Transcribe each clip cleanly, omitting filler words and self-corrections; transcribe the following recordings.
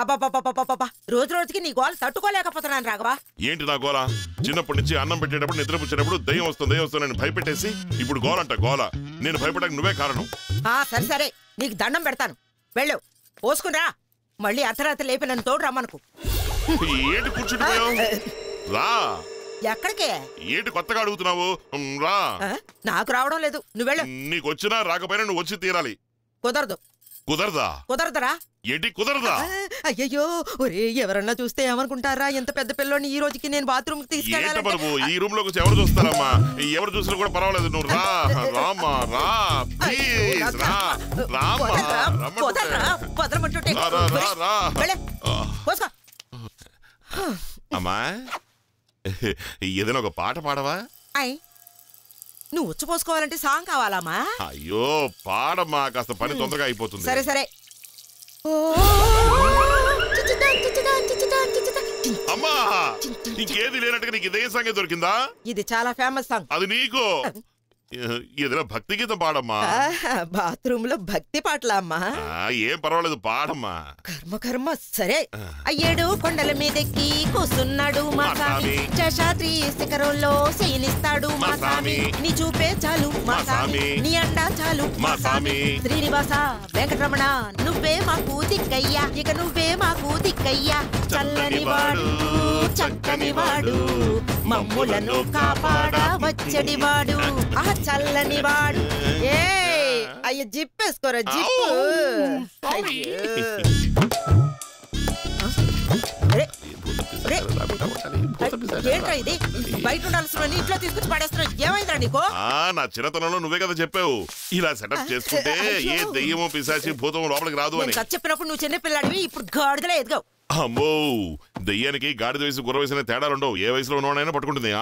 అబ్బా రోజు రోజుకి నీ గోల తట్టుకోలేకపోతున్నాను రాఘవా. ఏంటి నా గోల? చిన్నప్పటి నుంచి అన్నం పెట్టేటప్పుడు నిద్రపుచ్చేటప్పుడు దయ్యం వస్తుందని భయపెట్టేసి ఇప్పుడు గోలంట గోల. నేను భయపడడానికి నువ్వే కారణం. సరే సరే నీకు దండం పెడతాను, వెళ్ళు పోసుకునిరా. మళ్ళీ అర్ధరాత్రి లేపి నన్ను తోడు రమ్మనుకు. ఏంటి కూర్చుంటున్నావు? రా. ఎక్కడికే? ఏంటి కొత్తగా అడుగుతున్నావు? రా. నాకు రావడం లేదు, నువ్వు వెళ్ళు. నీకు వచ్చినా రాకపోయినా నువ్వు వచ్చి తీరాలి. కుదరదు. కుదరదా? కుదరదురా. ఏంటి కుదరదా? అయ్యయ్యో, ఒరే ఎవరన్నా చూస్తే ఏమనుకుంటారా? ఎంత పెద్ద పిల్లోని ఈ రోజుకి నేను బాత్రూమ్ తీసుకెళ్ళాలి. ఈ రూమ్ లోకి వచ్చి ఎవరు చూస్తారమ్మా? ఎవరు చూసినా కూడా పర్వాలేదు, నువ్వు రా. రామా రా, ప్లీజ్ రా. అమ్మా ఏదైనా ఒక పాట పాడవా? నువ్వు ఉచ్చు పోసుకోవాలంటే సాంగ్ కావాలమ్మా. అయ్యో పాడమ్మా, కాస్త పని తొందరగా అయిపోతుంది. సరే సరే. అమ్మా ఇంకేది లేనట్టుగా నీకు ఇదే సాంగ్ దొరికిందా? ఇది చాలా ఫేమస్ సాంగ్. అది నీకు ఏదైనా భక్తి గీతం పాడమ్మా. బాత్రూమ్ లో భక్తి పాటలా అమ్మా? ఏం పర్వాలేదు, పాడమ్మా. కర్మ కర్మ. సరే. అయ్యేడు కొండల మీదెక్కి కూసున్నాడు మా స్వామి, శేషాద్రి శిఖరంలో శయనిస్తాడు మా స్వామి. నీ చూపే చాలు మా స్వామి, నీ అండా చాలు మా స్వామి. శ్రీనివాస వెంకటరమణ నువ్వే మాకు దిక్కయ్యా, ఇక నువ్వే మాకు దిక్కయ్యా. చల్లని వాడు చక్కని వాడు, మమ్ములను కాపాడ వచ్చడి వాడు. చల్లని వాడు. ఏ అయ్య జిప్పేసుకోరా జిప్పు. ఏంట్రా ఇది? బయట ఉండాల్సిన ఇంట్లో తీసుకొచ్చి పడేస్తున్నా. ఏమైందిరా నీకు? నా చిన్నతనంలో నువ్వే కదా చెప్పావు, ఇలా సెటప్ చేసుకుంటే ఏ దెయ్యమో పిశాచి భూతం లోపలికి రాదు అని. చెప్పినప్పుడు నువ్వు చిన్న పిల్లాడివి, ఇప్పుడు గాడిదలా ఎదిగావు. అమ్మో, దెయ్యానికి గాడిద వయసు గుర్ర వయసు తేడాలుండవు. ఏ వయసులో ఉన్నవాడైనా పట్టుకుంటుంది.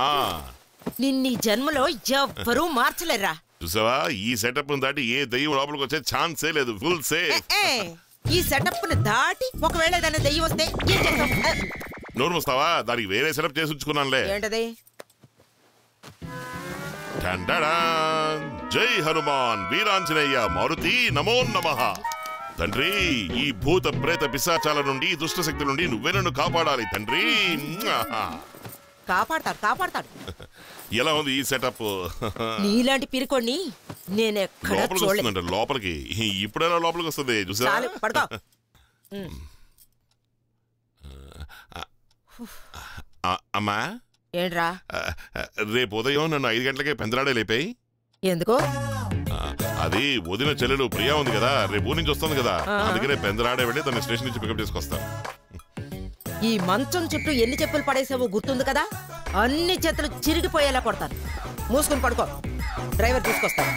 నిన్ని జన్మలో ఎవ్వరూ మార్చలేరా. చూసావా, ఈ సెటప్ దాటి ఏ దెయ్యం లోపలికి వచ్చే ఛాన్సే లేదు. Full safe. ఈ సెటప్ ని దాటి ఒకవేళ ఏదైనా దెయ్యం వస్తే ఏం చేస్తాం? నోరు మూస్తావా? దానికి వేరే సెటప్ చేసి ఉంచుకున్నానులే. ఏంటది? జై హనుమాన్ వీరాంజనేయ మారుతి నమో నమః. తండ్రి, ఈ భూత ప్రేత పిశాచాల నుండి దుష్ట శక్తుల నుండి నువ్వే నన్ను కాపాడాలి తండ్రి. కాపాడతాడు. ఎలా ఉంది ఈ సెటప్? నీలాంటి పిరికొన్ని నేనెక్కడ చూడలేదు. లోపలికి ఇప్పుడైనా లోపలికి వస్తుంది చూసా. అమ్మా ఏంట్రా? రేపు ఉదయం నన్ను 5 గంటలకే పెందరాడే లేపాయి. ఎందుకో? అది వదిన చెల్లెలు ప్రియా ఉంది కదా, రేపు ఊరి నుంచి వస్తుంది కదా, అందుకనే పెందరాడే వెళ్ళి తన స్టేషన్ నుంచి పికప్ చేసుకొస్తాను. ఈ మంచం చుట్టూ ఎన్ని చెప్పులు పడేసావో గుర్తుంది కదా? అన్ని చేతులు చిరిగిపోయేలా కొడతాను. మూసుకుని పడుకో, డ్రైవర్ తీసుకొస్తాను.